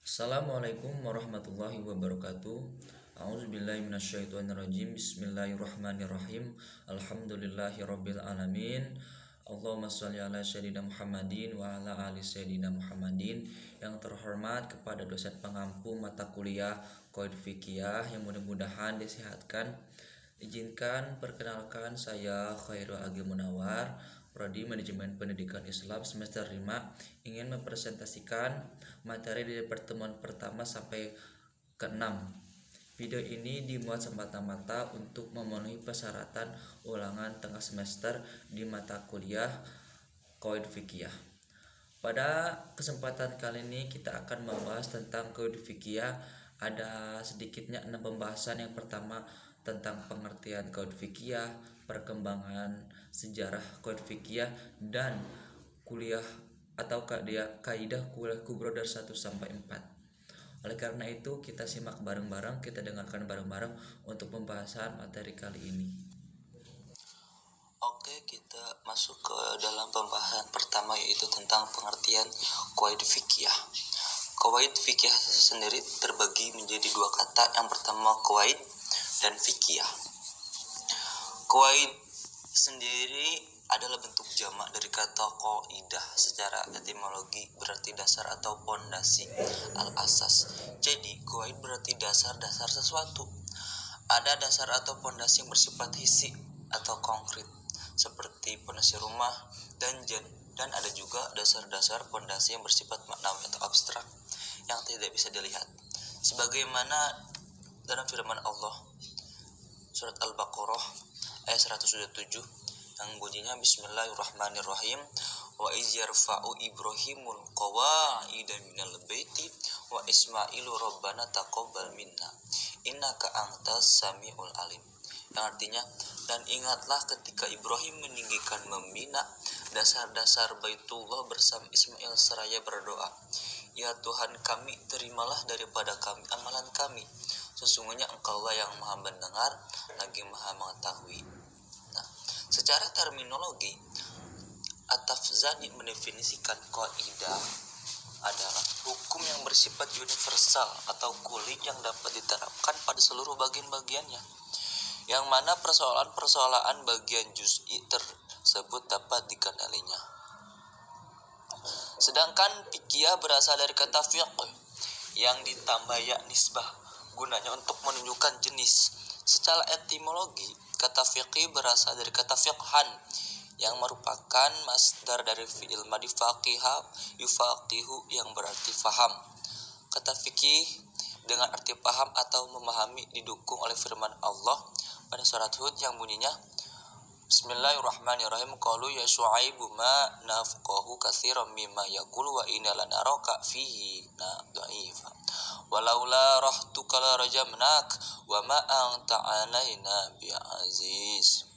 Assalamualaikum warahmatullahi wabarakatuh. A'udzubillahi minasyaitonirrajim. Bismillahirrahmanirrahim. Alhamdulillahirabbil alamin. Allahumma shalli ala sayyidina Muhammadin wa ala ali sayyidina Muhammadin. Yang terhormat kepada dosen pengampu mata kuliah Qaid Fikih yang mudah-mudahan disehatkan. Izinkan perkenalkan saya Khairul Agil Munawar, Prodi Manajemen Pendidikan Islam semester 5, ingin mempresentasikan materi di pertemuan pertama sampai ke-6. Video ini dimuat semata-mata untuk memenuhi persyaratan ulangan tengah semester di mata kuliah Qaid Fikih. Pada kesempatan kali ini kita akan membahas tentang Qaid Fikih. Ada sedikitnya 6 pembahasan. Yang pertama tentang pengertian Qaid Fikih, perkembangan sejarah Qaid Fikih, dan kuliah atau kaidah kuliah kubro dari 1 sampai 4. Oleh karena itu kita simak bareng-bareng, kita dengarkan bareng-bareng untuk pembahasan materi kali ini. Oke, kita masuk ke dalam pembahasan pertama, yaitu tentang pengertian Qaid Fikih. Qaid Fikih sendiri terbagi menjadi dua kata. Yang pertama qaid dan fikih. Qaid sendiri adalah bentuk jamak dari kata qaidah. Secara etimologi berarti dasar atau pondasi, al-asas. Jadi qaid berarti dasar sesuatu. Ada dasar atau pondasi yang bersifat hissi atau konkret seperti pondasi rumah dan ada juga dasar-dasar pondasi yang bersifat maknawi atau abstrak yang tidak bisa dilihat. Sebagaimana dalam firman Allah surat Al-Baqarah ayat 107 yang bunyinya Bismillahirrahmanirrahim, wa iz yarfa'u Ibrahimul qawa'ida minal baiti wa Ismailu rabbana taqabbal minna innaka antas samiul alim. Yang artinya, dan ingatlah ketika Ibrahim meninggikan membina dasar-dasar Baitullah bersama Ismail seraya berdoa, ya Tuhan kami, terimalah daripada kami amalan kami, sesungguhnya Engkaulah yang maha mendengar lagi maha mengetahui. Nah, secara terminologi, At-Tafzani mendefinisikan qaidah adalah hukum yang bersifat universal atau kulit yang dapat diterapkan pada seluruh bagian-bagiannya, yang mana persoalan-persoalan bagian juz'i tersebut dapat dikendalinya. Sedangkan fikih berasal dari kata fiqh yang ditambah ya nisbah, gunanya untuk menunjukkan jenis. Secara etimologi, kata fikih berasal dari kata fiqhan yang merupakan masdar dari fi'il madi faqiha yufaqihu yang berarti faham. Kata fikih dengan arti paham atau memahami didukung oleh firman Allah pada surat Hud yang bunyinya Bismillahirrahmanirrahim, qalu ya Syu'aibu ma nafqahu katsiran mimma yaqulu wa inna lanaraka fihi dha'ifa walaula rahtuka la rajamnak wa ma anta 'alaina bi'aziz.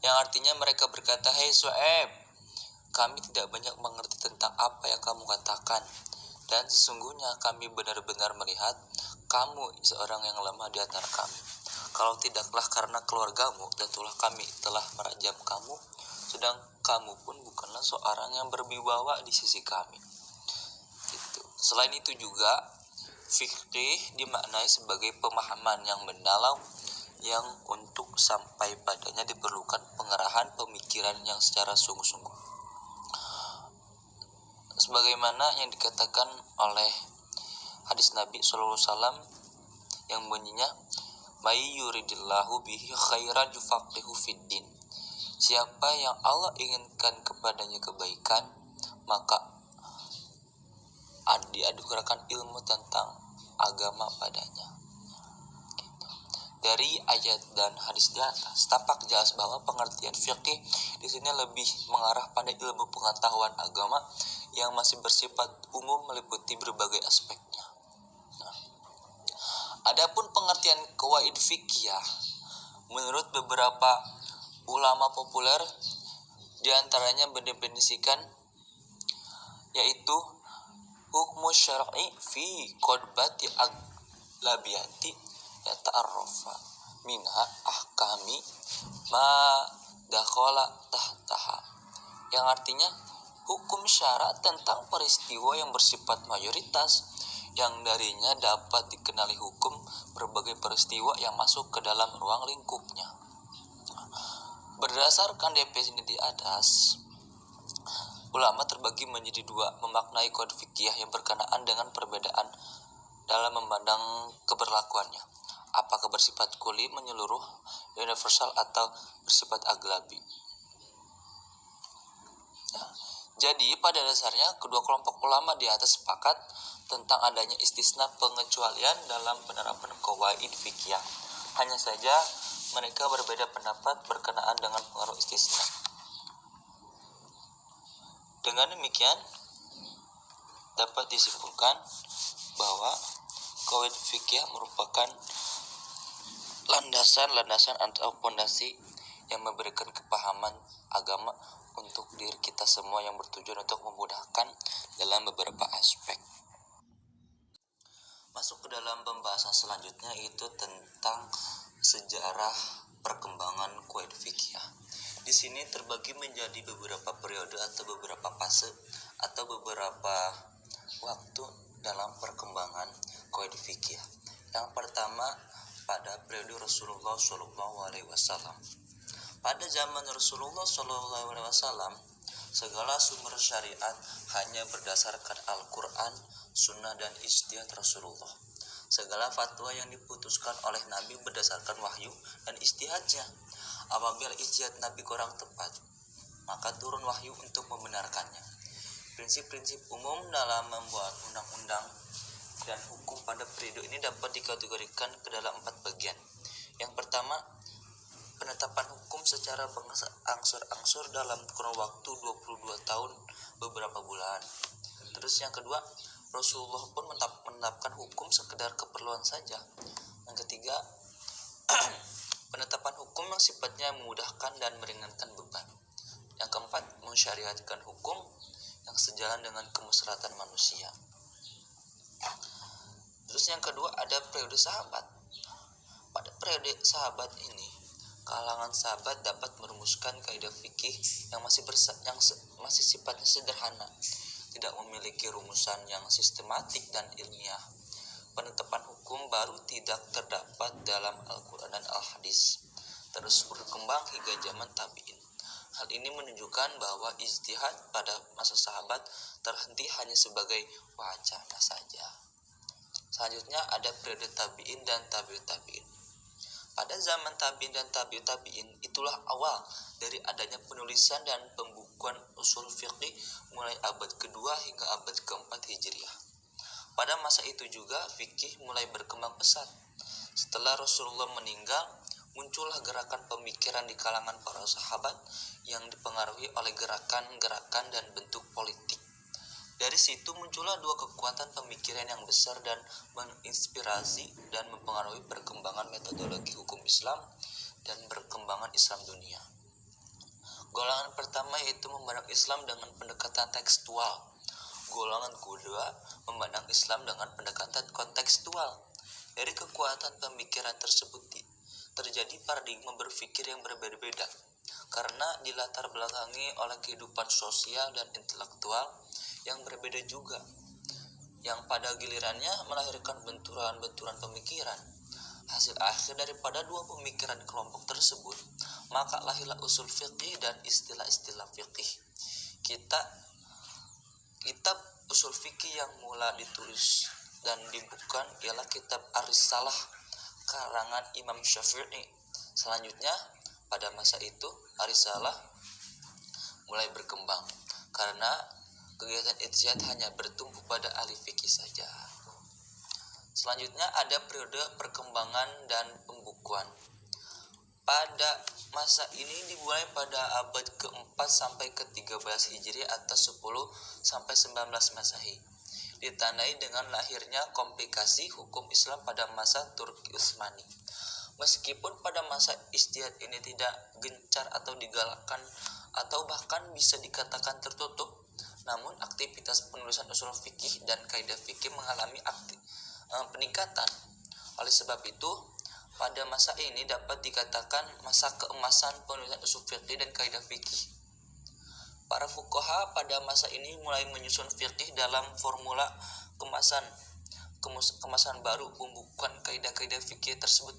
Yang artinya mereka berkata, "Hei Syu'aib, kami tidak banyak mengerti tentang apa yang kamu katakan, dan sesungguhnya kami benar-benar melihat kamu seorang yang lemah di antara kami. Kalau tidaklah karena keluargamu, tentulah kami telah merajam kamu, sedang kamu pun bukanlah seorang yang berwibawa di sisi kami." Gitu. Selain itu juga, fikih dimaknai sebagai pemahaman yang mendalam yang untuk sampai padanya diperlukan pengerahan pemikiran yang secara sungguh-sungguh. Sebagaimana yang dikatakan oleh hadis Nabi SAW yang bunyinya may yuridillahu bihi khairan yufaqihu fiddin. Siapa yang Allah inginkan kepadanya kebaikan, maka dianugerahkan ilmu tentang agama padanya. Dari ayat dan hadis di atas tampak jelas bahwa pengertian fikih di sini lebih mengarah pada ilmu pengetahuan agama yang masih bersifat umum meliputi berbagai aspeknya. Adapun pengertian qawaid fikih menurut beberapa ulama populer diantaranya mendefinisikan yaitu hukmu syar'i fi qodbati aglabiyati yata'arrafa minha ahkami ma dakhala tahtaha, yang artinya Hukum syara tentang peristiwa yang bersifat mayoritas, yang darinya dapat dikenali hukum berbagai peristiwa yang masuk ke dalam ruang lingkupnya. Berdasarkan definisi di atas, ulama terbagi menjadi dua, memaknai kode fikih yang berkenaan dengan perbedaan dalam memandang keberlakuannya. Apakah bersifat kuli, menyeluruh, universal, atau bersifat aglabi. Jadi pada dasarnya kedua kelompok ulama di atas sepakat tentang adanya istisna pengecualian dalam penerapan qawaid fikih. Hanya saja mereka berbeda pendapat berkenaan dengan pengaruh istisna. Dengan demikian dapat disimpulkan bahwa qawaid fikih merupakan landasan atau fondasi yang memberikan kepahaman agama untuk diri kita semua yang bertujuan untuk memudahkan dalam beberapa aspek. Masuk ke dalam pembahasan selanjutnya, yaitu tentang sejarah perkembangan qawaid fikih. Di sini terbagi menjadi beberapa periode atau beberapa fase atau beberapa waktu dalam perkembangan qawaid fikih. Yang pertama pada periode Rasulullah SAW. Pada zaman Rasulullah SAW, segala sumber syariat hanya berdasarkan Al-Quran, Sunnah, dan ijtihad Rasulullah. Segala fatwa yang diputuskan oleh Nabi berdasarkan wahyu dan ijtihadnya. Apabila ijtihad Nabi kurang tepat, maka turun wahyu untuk membenarkannya. Prinsip-prinsip umum dalam membuat undang-undang dan hukum pada periode ini dapat dikategorikan ke dalam 4 bagian. Yang pertama, penetapan hukum secara berangsur-angsur dalam kurun waktu 22 tahun beberapa bulan. Terus yang kedua, Rasulullah pun menetapkan hukum sekedar keperluan saja. Yang ketiga, penetapan hukum yang sifatnya memudahkan dan meringankan beban. Yang keempat, mensyariatkan hukum yang sejalan dengan kemaslahatan manusia. Terus yang kedua, ada periode sahabat. Pada periode sahabat ini, kalangan sahabat dapat merumuskan kaidah fikih yang masih sifatnya sederhana, tidak memiliki rumusan yang sistematik dan ilmiah. Penetapan hukum baru tidak terdapat dalam Al-Quran dan Al-Hadis, terus berkembang hingga zaman tabi'in. Hal ini menunjukkan bahwa ijtihad pada masa sahabat terhenti hanya sebagai wacana saja. Selanjutnya ada periode tabi'in dan tabi'ut tabi'in. Pada zaman tabi'in dan tabi'ut tabi'in, itulah awal dari adanya penulisan dan pembukuan usul fiqih mulai abad kedua hingga abad keempat Hijriah. Pada masa itu juga fikih mulai berkembang pesat. Setelah Rasulullah meninggal, muncullah gerakan pemikiran di kalangan para sahabat yang dipengaruhi oleh gerakan-gerakan dan bentuk politik. Dari situ muncullah dua kekuatan pemikiran yang besar dan menginspirasi dan mempengaruhi perkembangan metodologi hukum Islam dan perkembangan Islam dunia. Golongan pertama yaitu memandang Islam dengan pendekatan tekstual. Golongan kedua memandang Islam dengan pendekatan kontekstual. Dari kekuatan pemikiran tersebut terjadi paradigma berpikir yang berbeda-beda karena dilatar belakangi oleh kehidupan sosial dan intelektual yang berbeda juga, yang pada gilirannya melahirkan benturan-benturan pemikiran. Hasil akhir daripada dua pemikiran kelompok tersebut, maka lahirlah usul fiqih dan istilah-istilah fiqih. Kitab usul fikih yang mula ditulis dan dibukukan ialah kitab Ar-Risalah karangan Imam Syafi'i. Selanjutnya pada masa itu Ar-Risalah mulai berkembang karena kegiatan ijtihad hanya bertumpu pada ahli fikih saja. Selanjutnya ada periode perkembangan dan pembukuan. Pada masa ini dimulai pada abad ke-4 sampai ke-13 Hijriah atau 10 sampai 19 Masehi. Ditandai dengan lahirnya komplikasi hukum Islam pada masa Turki Utsmani. Meskipun pada masa ijtihad ini tidak gencar atau digalakkan atau bahkan bisa dikatakan tertutup, namun aktivitas penulisan usul fikih dan kaidah fikih mengalami peningkatan. Oleh sebab itu, pada masa ini dapat dikatakan masa keemasan penulisan usul fikih dan kaidah fikih. Para fuqaha pada masa ini mulai menyusun fiqih dalam formula kemasan baru. Pembukuan kaidah-kaidah fikih tersebut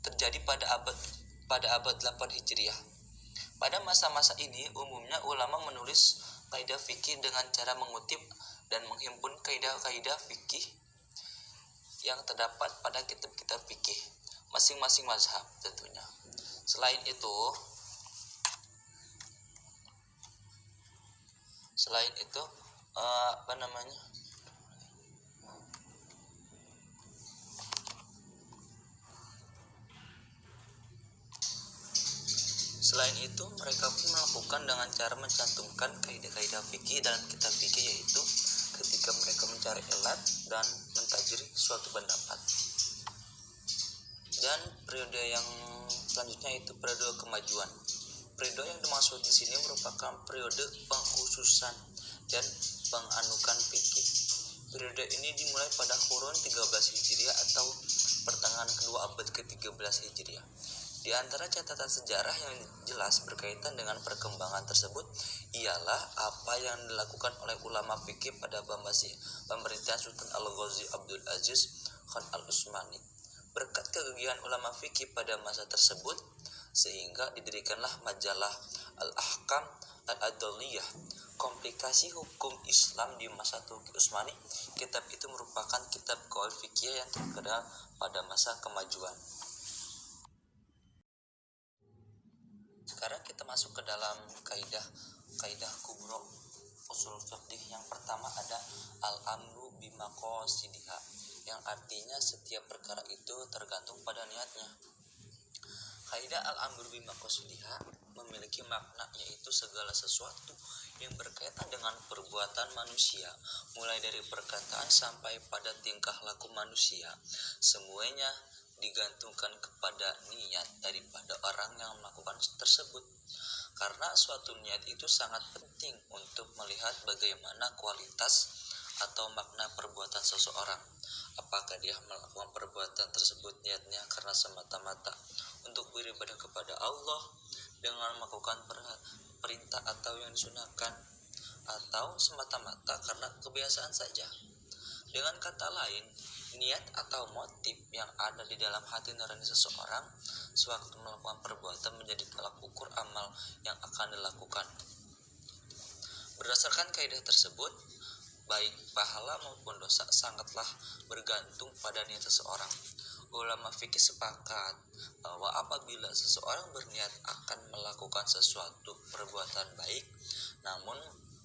terjadi pada abad 8 Hijriah. Pada masa-masa ini umumnya ulama menulis kaidah fikih dengan cara mengutip dan menghimpun kaidah-kaidah fikih yang terdapat pada kitab-kitab fikih masing-masing mazhab tentunya. Selain itu mereka pun melakukan dengan cara mencantumkan kaidah-kaidah fikih dalam kitab fikih, yaitu ketika mereka mencari ilat dan mentajrih suatu pendapat. Dan periode yang selanjutnya itu periode kemajuan. Periode yang dimaksud di sini merupakan periode pengkhususan dan penganukan fikih. Periode ini dimulai pada kurun 13 Hijriah atau pertengahan kedua abad ke-13 Hijriah. Di antara catatan sejarah yang jelas berkaitan dengan perkembangan tersebut ialah apa yang dilakukan oleh ulama fikih pada pemerintahan Sultan Al-Ghazi Abdul Aziz Khan Al-Utsmani. Berkat kegigihan ulama fikih pada masa tersebut, sehingga didirikanlah majalah Al-Ahkam Al-Adliyah, komplikasi hukum Islam di masa Turki Utsmani. Kitab itu merupakan kitab qawaid fikih yang terkenal pada masa kemajuan. Sekarang kita masuk ke dalam kaidah kubro usul fiqh. Yang pertama ada al-amru bimaqasidiha, yang artinya setiap perkara itu tergantung pada niatnya. Kaidah al-amru bimaqasidiha memiliki makna, yaitu segala sesuatu yang berkaitan dengan perbuatan manusia, mulai dari perkataan sampai pada tingkah laku manusia, semuanya digantungkan kepada niat daripada orang yang melakukan tersebut. Karena suatu niat itu sangat penting untuk melihat bagaimana kualitas atau makna perbuatan seseorang. Apakah dia melakukan perbuatan tersebut niatnya karena semata-mata untuk beribadah kepada Allah dengan melakukan perintah atau yang disunahkan, atau semata-mata karena kebiasaan saja. Dengan kata lain, niat atau motif yang ada di dalam hati nurani seseorang sewaktu melakukan perbuatan menjadi tolak ukur amal yang akan dilakukan. Berdasarkan kaidah tersebut, baik pahala maupun dosa sangatlah bergantung pada niat seseorang. Ulama fikih sepakat bahwa apabila seseorang berniat akan melakukan sesuatu perbuatan baik, namun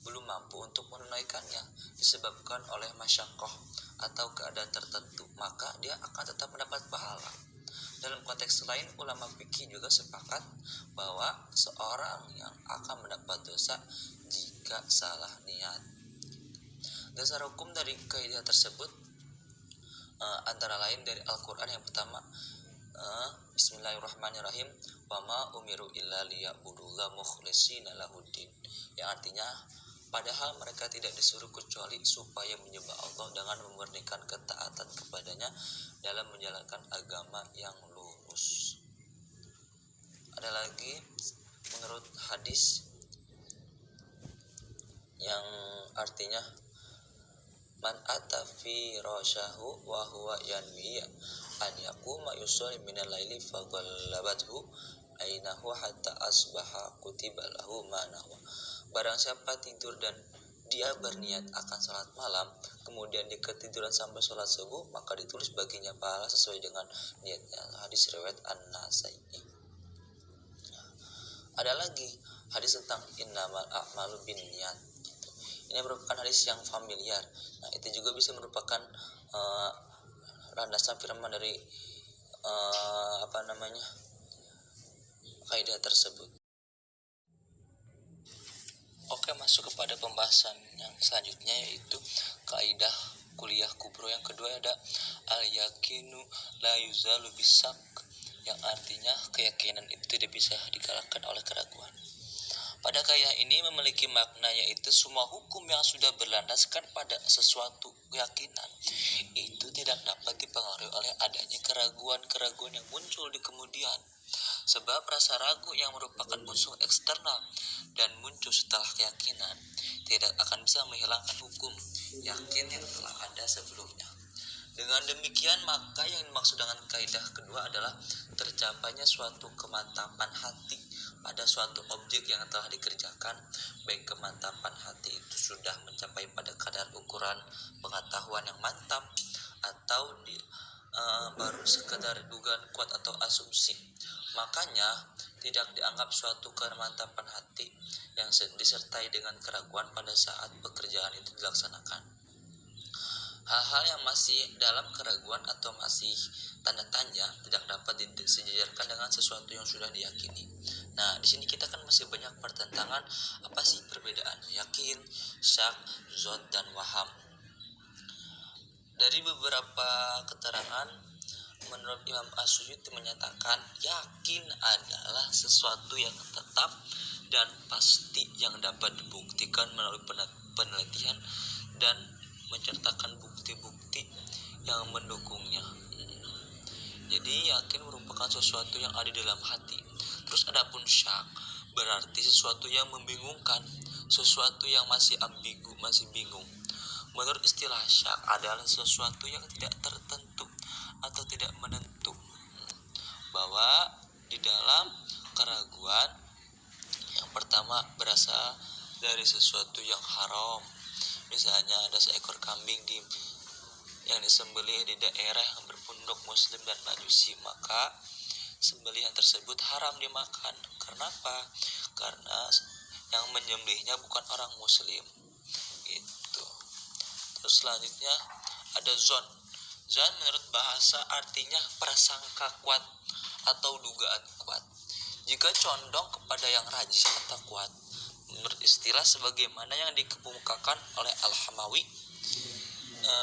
belum mampu untuk menunaikannya disebabkan oleh masyaqqah atau keadaan tertentu, maka dia akan tetap mendapat pahala. Dalam konteks lain, ulama fikih juga sepakat bahwa seorang yang akan mendapat dosa jika salah niat. Dasar hukum dari kaidah tersebut antara lain dari Al-Quran. Yang pertama, Bismillahirrahmanirrahim, wama umiru illa liya'budullaha mukhlishina lahuddin, yang artinya padahal mereka tidak disuruh kecuali supaya menyembah Allah dengan memurnikan ketaatan kepadanya dalam menjalankan agama yang lurus. Ada lagi menurut hadis yang artinya man ata fi rasyahu wa huwa yanwi an yaquma yusalli minal laili faghallabathu ainahu hatta asbaha kutiba lahu ma nahwa. Barang siapa tidur dan dia berniat akan salat malam, kemudian dia ketiduran sampai salat subuh, maka ditulis baginya pahala sesuai dengan niatnya. Hadis riwayat An-Nasai. Ada lagi hadis tentang innamal a'malu binniyat. Ini merupakan hadis yang familiar. Nah, itu juga bisa merupakan landasan firman dari kaidah tersebut. Oke, masuk kepada pembahasan yang selanjutnya, yaitu kaidah kuliah kubro. Yang kedua ada al-yakinu la yuzalu bisak, yang artinya keyakinan itu tidak bisa dikalahkan oleh keraguan. Pada kaidah ini memiliki makna, yaitu semua hukum yang sudah berlandaskan pada sesuatu keyakinan itu tidak dapat dipengaruhi oleh adanya keraguan-keraguan yang muncul di kemudian. Sebab rasa ragu yang merupakan unsur eksternal dan muncul setelah keyakinan tidak akan bisa menghilangkan hukum yakin yang telah ada sebelumnya. Dengan demikian, maka yang dimaksud dengan kaidah kedua adalah tercapainya suatu kemantapan hati pada suatu objek yang telah dikerjakan, baik kemantapan hati itu sudah mencapai pada kadar ukuran pengetahuan yang mantap atau baru sekedar dugaan kuat atau asumsi. Makanya tidak dianggap suatu kemantapan hati yang disertai dengan keraguan pada saat pekerjaan itu dilaksanakan. Hal-hal yang masih dalam keraguan atau masih tanda tanya tidak dapat disejajarkan dengan sesuatu yang sudah diyakini. Nah, di sini kita kan masih banyak pertentangan, apa sih perbedaan yakin, syak, zon, dan waham. Dari beberapa keterangan, menurut Imam As-Suyuti menyatakan yakin adalah sesuatu yang tetap dan pasti yang dapat dibuktikan melalui penelitian dan menceritakan bukti-bukti yang mendukungnya. Jadi yakin merupakan sesuatu yang ada di dalam hati. Terus adapun syak berarti sesuatu yang membingungkan, sesuatu yang masih ambigu, masih bingung. Menurut istilah syak adalah sesuatu yang tidak tertentu atau tidak menentu. Bahwa di dalam keraguan yang pertama berasal dari sesuatu yang haram. Misalnya ada seekor kambing yang disembelih di daerah yang berpenduduk muslim dan majusi, maka sembelihan tersebut haram dimakan. Karena apa? Karena yang menyembelihnya bukan orang muslim. Gitu. Terus selanjutnya ada zon. Zon menurut bahasa artinya prasangka kuat atau dugaan kuat. Jika condong kepada yang rajih atau kuat, menurut istilah sebagaimana yang dikemukakan oleh Al-Hamawi,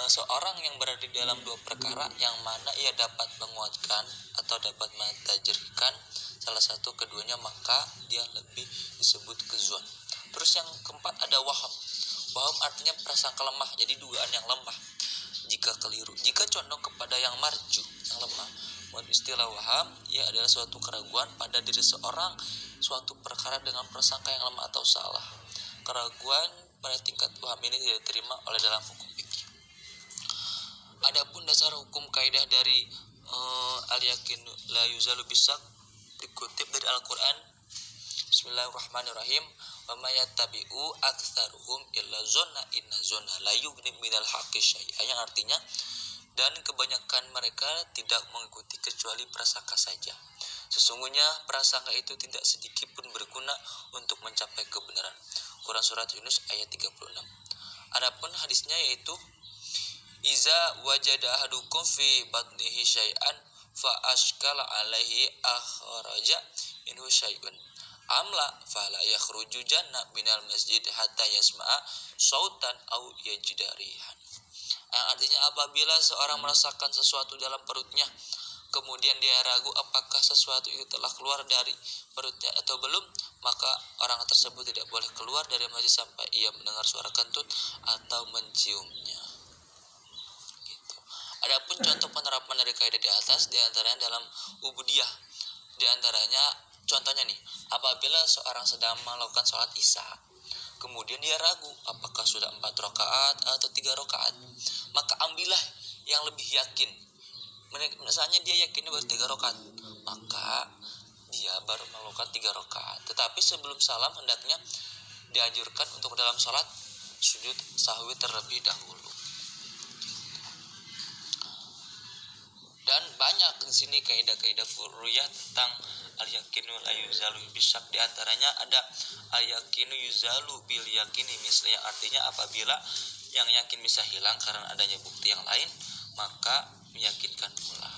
seorang yang berada di dalam dua perkara yang mana ia dapat menguatkan atau dapat mentajrihkan salah satu keduanya, maka dia lebih disebut kezon. Terus yang keempat ada waham. Waham artinya prasangka lemah, jadi dugaan yang lemah jika keliru. Jika condong kepada yang marju, yang lemah, menurut istilah waham, ia adalah suatu keraguan pada diri seorang suatu perkara dengan prasangka yang lemah atau salah. Keraguan pada tingkat waham ini tidak diterima oleh dalam hukum fikih. Adapun dasar hukum kaidah dari al-yakin la yuzalu bisak dikutip dari Al-Quran. Bismillahirrahmanirrahim. Wa may yattabi'u aktsaruhum illa zonna inna zonna la yughni minal haqqi syai'an, yang artinya dan kebanyakan mereka tidak mengikuti kecuali prasangka saja. Sesungguhnya prasangka itu tidak sedikit pun berguna untuk mencapai kebenaran. Quran surat Yunus ayat 36. Adapun hadisnya yaitu iza wajada ahadukum fi batnihi syai'an fa ashkala alaihi akhraja minhu syai'un amla fala yakhruju janna minal masjid hatta yasma'a sautan au yajidarihan. Yang artinya apabila seorang merasakan sesuatu dalam perutnya, kemudian dia ragu apakah sesuatu itu telah keluar dari perutnya atau belum, maka orang tersebut tidak boleh keluar dari masjid sampai ia mendengar suara kentut atau menciumnya. Gitu. Adapun contoh penerapan dari kaidah di atas diantaranya dalam ubudiyah. Diantaranya contohnya nih, apabila seorang sedang melakukan sholat isya, kemudian dia ragu apakah sudah 4 rakaat atau 3 rakaat, maka ambillah yang lebih yakin. Misalnya dia yakinnya baru 3 rakaat, maka dia baru melakukan 3 rakaat. Tetapi sebelum salam hendaknya dianjurkan untuk dalam sholat sujud sahwi terlebih dahulu. Dan banyak di sini kaidah-kaidah furuyah tentang al-yakinu la yuzalu bisyak. Di antaranya ada al-yakinu yuzalu bil yakini, misalnya artinya apabila yang yakin bisa hilang karena adanya bukti yang lain, maka meyakinkan pula.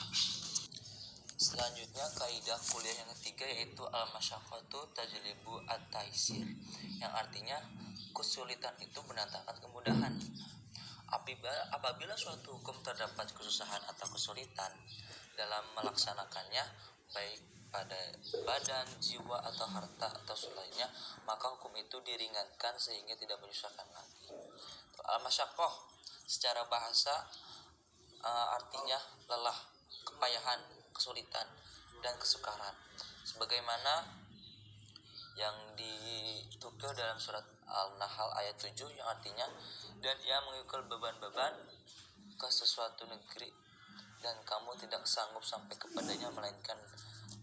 Selanjutnya kaidah kuliah yang ketiga yaitu al-masyaqqatu tajlibu at-taisir, yang artinya kesulitan itu mendatangkan kemudahan. Apabila suatu hukum terdapat kesusahan atau kesulitan dalam melaksanakannya, baik pada badan, jiwa, atau harta atau selainnya, maka hukum itu diringankan sehingga tidak menyusahkan lagi. Al-masyaqqah secara bahasa artinya lelah, kepayahan, kesulitan, dan kesukaran. sebagaimana yang ditukil dalam surat Al-Nahl ayat 7 yang artinya, dan ia mengikul beban-beban ke sesuatu negeri dan kamu tidak sanggup sampai kepadanya melainkan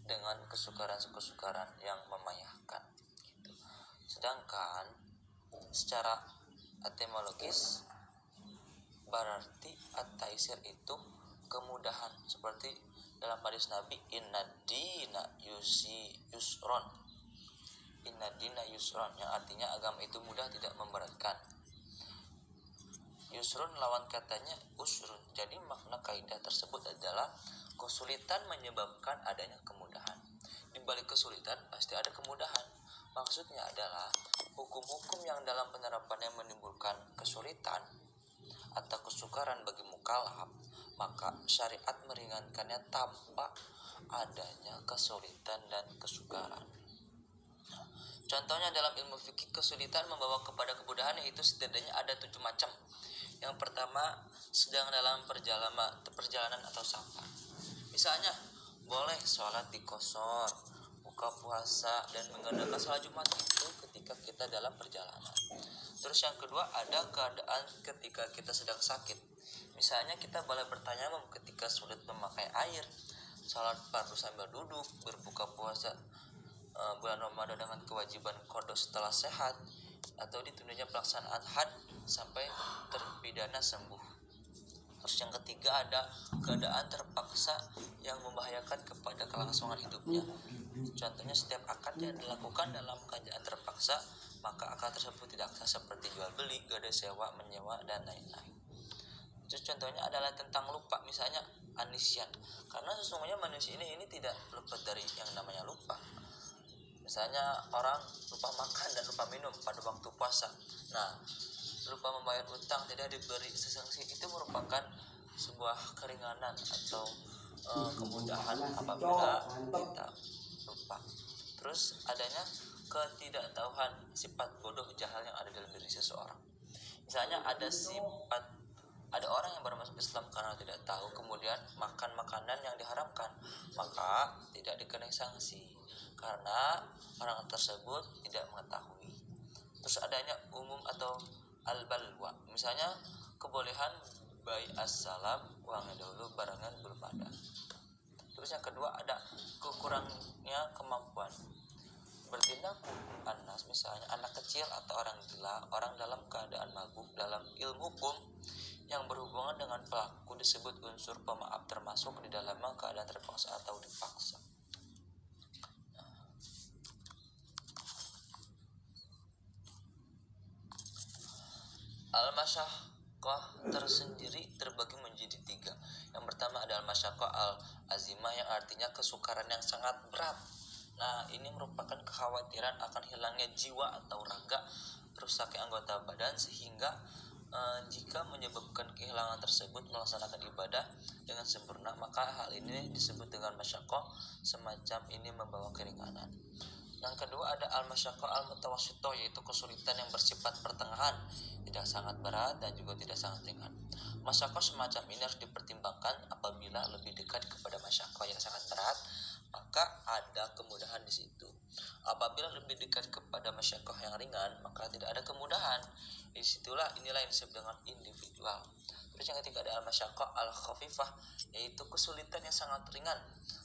dengan kesukaran-kesukaran yang memayahkan gitu. Sedangkan secara etimologis berarti at-taisir itu kemudahan, seperti dalam hadis Nabi, inna dina yusron, yang artinya agama itu mudah, tidak memberatkan. Yusrun lawan katanya usrun. Jadi makna kaidah tersebut adalah kesulitan menyebabkan adanya kemudahan. Di balik kesulitan pasti ada kemudahan. Maksudnya adalah hukum-hukum yang dalam penerapannya menimbulkan kesulitan atau kesukaran bagi mukallaf, maka syariat meringankannya tanpa adanya kesulitan dan kesukaran. Contohnya dalam ilmu fikih, kesulitan membawa kepada kemudahan yaitu setidaknya ada 7 macam. Yang pertama, sedang dalam perjalanan atau safar. Misalnya, boleh sholat di qashar, buka puasa, dan mengadakan sholat Jumat itu ketika kita dalam perjalanan. Terus yang kedua, ada keadaan ketika kita sedang sakit. Misalnya kita boleh bertayamum ketika sulit memakai air, sholat fardu sambil duduk, berbuka puasa bulan Ramadan dengan kewajiban qada setelah sehat, atau ditundanya pelaksanaan had sampai terpidana sembuh. Terus yang ketiga, ada keadaan terpaksa yang membahayakan kepada kelangsungan hidupnya. Contohnya setiap akad yang dilakukan dalam keadaan terpaksa, maka akad tersebut tidak sah, seperti jual beli, gada sewa, menyewa, dan lain-lain. Terus contohnya adalah tentang lupa, misalnya anisyan, karena sesungguhnya manusia ini tidak lepas dari yang namanya lupa. Misalnya orang lupa makan dan lupa minum pada waktu puasa. Nah, lupa membayar utang, tidak diberi sanksi, itu merupakan sebuah keringanan atau kemudahan apabila kita lupa. Terus adanya ketidaktahuan, sifat bodoh jahal yang ada dalam diri seseorang. Misalnya ada orang yang baru masuk Islam karena tidak tahu, kemudian makan makanan yang diharamkan, maka tidak dikenai sanksi karena orang tersebut tidak mengetahui. Terus adanya umum atau al-balwa, misalnya kebolehan bai as-salam uangnya dahulu, barangan belum ada. Terus yang kedua, ada kekurangnya kemampuan bertindak hukum anas, misalnya anak kecil atau orang gila, orang dalam keadaan mabuk. Dalam ilmu hukum yang berhubungan dengan pelaku disebut unsur pemaaf, termasuk di dalamnya keadaan terpaksa atau dipaksa. Al-masyaqqah tersendiri terbagi menjadi 3. Yang pertama adalah al-masyaqqah al-azimah, yang artinya kesukaran yang sangat berat. Nah, ini merupakan kekhawatiran akan hilangnya jiwa atau raga, rusaknya anggota badan, sehingga jika menyebabkan kehilangan tersebut melaksanakan ibadah dengan sempurna, maka hal ini disebut dengan masyaqqah. Semacam ini membawa keringanan. Yang kedua ada al-masyaqqah al-mutawassithah, yaitu kesulitan yang bersifat pertengahan, tidak sangat berat dan juga tidak sangat ringan. Masyaqqah semacam ini harus dipertimbangkan. Apabila lebih dekat kepada masyaqqah yang sangat berat, maka ada kemudahan di situ. Apabila lebih dekat kepada masyaqqah yang ringan, maka tidak ada kemudahan. Inilah yang disebut dengan individual. Terus yang ketiga ada al-masyaqqah al-khafifah, yaitu kesulitan yang sangat ringan,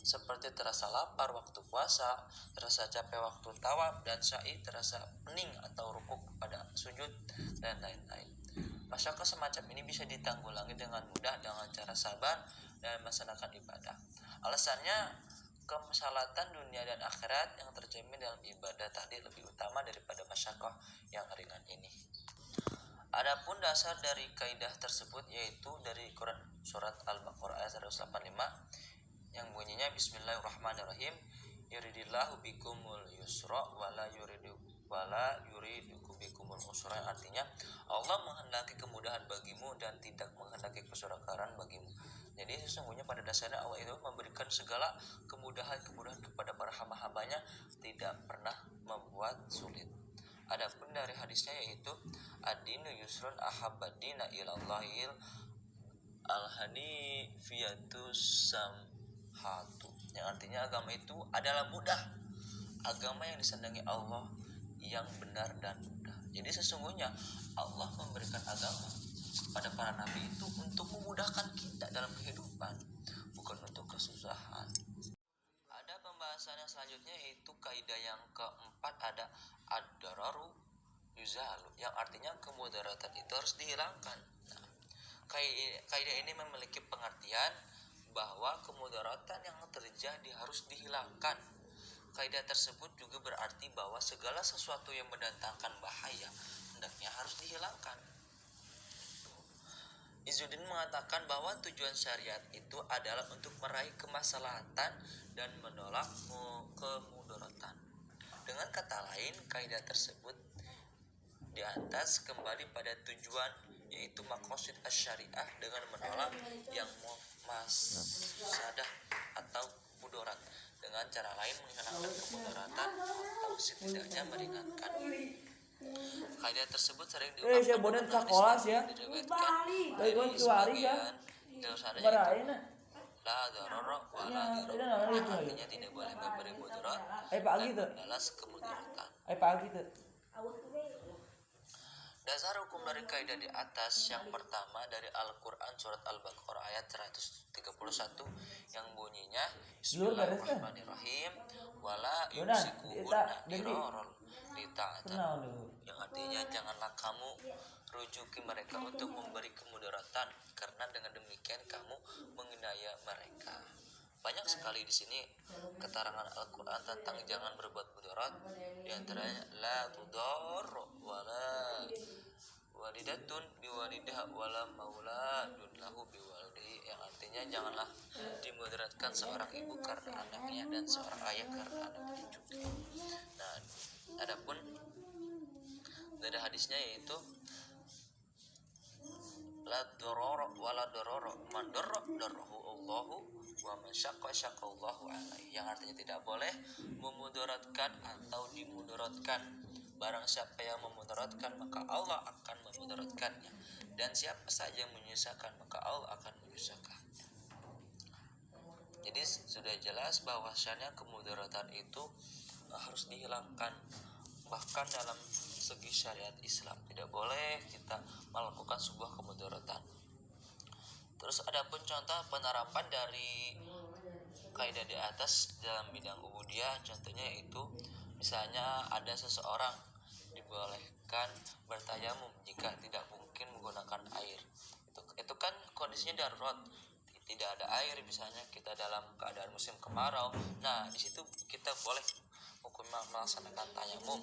seperti terasa lapar waktu puasa, terasa capek waktu tawaf dan sa'i, terasa pening atau rukuk pada sujud, dan lain-lain. Masyaqqah semacam ini bisa ditanggulangi dengan mudah dengan cara sabar dan melaksanakan ibadah. Alasannya, kemaslahatan dunia dan akhirat yang terjamin dalam ibadah tadi lebih utama daripada masyaqqah yang ringan ini. Adapun dasar dari kaidah tersebut yaitu dari Quran surat Al-Baqarah ayat 185 yang bunyinya Bismillahirrahmanirrahim, yuridillahu bikumul yusra wala yuridu bikumul usra, yang artinya Allah menghendaki kemudahan bagimu dan tidak menghendaki kesukaran bagimu. Jadi sesungguhnya pada dasarnya Allah itu memberikan segala kemudahan kepada para hamba-hambanya, tidak pernah membuat sulit. Adapun dari hadisnya yaitu ad-dinu yusrun ahabbad-dina ilallahil al-hanifiyatu samhatu. yang artinya agama itu adalah mudah. Agama yang disenangi Allah yang benar dan mudah. Jadi sesungguhnya Allah memberikan agama pada para nabi itu untuk memudahkan kita dalam kehidupan, bukan untuk kesusahan. Ada pembahasan yang selanjutnya yaitu kaidah yang keempat, ada ad-dararu yuzalu, yang artinya kemudaratan itu harus dihilangkan. Nah, kaidah ini memiliki pengertian bahwa kemudaratan yang terjadi harus dihilangkan. Kaidah tersebut juga berarti bahwa segala sesuatu yang mendatangkan bahaya hendaknya harus dihilangkan. Izzuddin mengatakan bahwa tujuan syariat itu adalah untuk meraih kemaslahatan dan menolak kemudaratan. Dengan kata lain, kaidah tersebut di atas kembali pada tujuan, yaitu maqasid asy-syariah, dengan menolak yang mafsadah atau mudarat. Dengan cara lain menghilangkan kemudaratan atau setidaknya meringankan. Kaidah tersebut sering diungkapkan dari sebagian jalur la darara wa la dirara, yang artinya tidak boleh memberi mudarat dan membalas kemudaratan. Dasar hukum dari kaidah di atas yang pertama dari Al-Quran surat Al-Baqarah ayat 131 yang bunyinya Bismillahirrahmanirrahim wala yumsikuhunna dirarul lita'atan, yang artinya janganlah kamu rujuki mereka untuk memberi kemudaratan, karena dengan demikian kamu menganiaya mereka. Banyak sekali di sini keterangan Al-Quran tentang jangan berbuat mudarat. Di antaranya la tudar wala walidatun biwalidah wala mauladun lahu biwalidihi, yang artinya janganlah dimudaratkan seorang ibu karena anaknya dan seorang ayah karena anaknya juga. Nah, adapun dari hadisnya yaitu la darara wala darara man darra darahu Allahu wa man syaqqa syaqallahu alaihi, yang artinya tidak boleh memudaratkan atau dimudaratkan. Barang siapa yang memudaratkan maka Allah akan memudaratkannya, dan siapa saja yang menyusahkan maka Allah akan menyusahkannya. Jadi sudah jelas bahwasannya kemudaratan itu harus dihilangkan. Bahkan dalam segi syariat Islam tidak boleh kita melakukan sebuah kemudaratan. Terus adapun contoh penerapan dari kaidah di atas dalam bidang ubudiyah, contohnya itu misalnya ada seseorang dibolehkan bertayamum jika tidak mungkin menggunakan air. Itu kan kondisinya darurat, tidak ada air, misalnya kita dalam keadaan musim kemarau. Nah, di situ kita boleh hukum melaksanakan tayamum,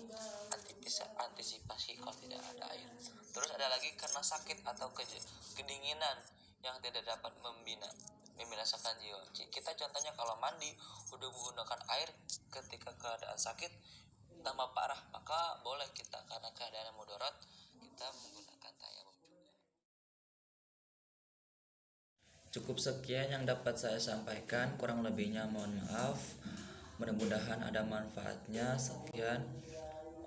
antisipasi kalau tidak ada air. Terus ada lagi karena sakit atau kedinginan yang tidak dapat membinasakan jiwa. Kita contohnya kalau mandi udah menggunakan air ketika keadaan sakit tambah parah, maka boleh kita karena keadaan mudarat kita menggunakan tayamum juga. Cukup sekian yang dapat saya sampaikan, kurang lebihnya mohon maaf. Mudah-mudahan ada manfaatnya. Sekian.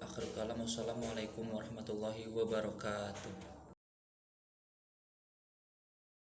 Akhirul kalam. Wassalamualaikum warahmatullahi wabarakatuh.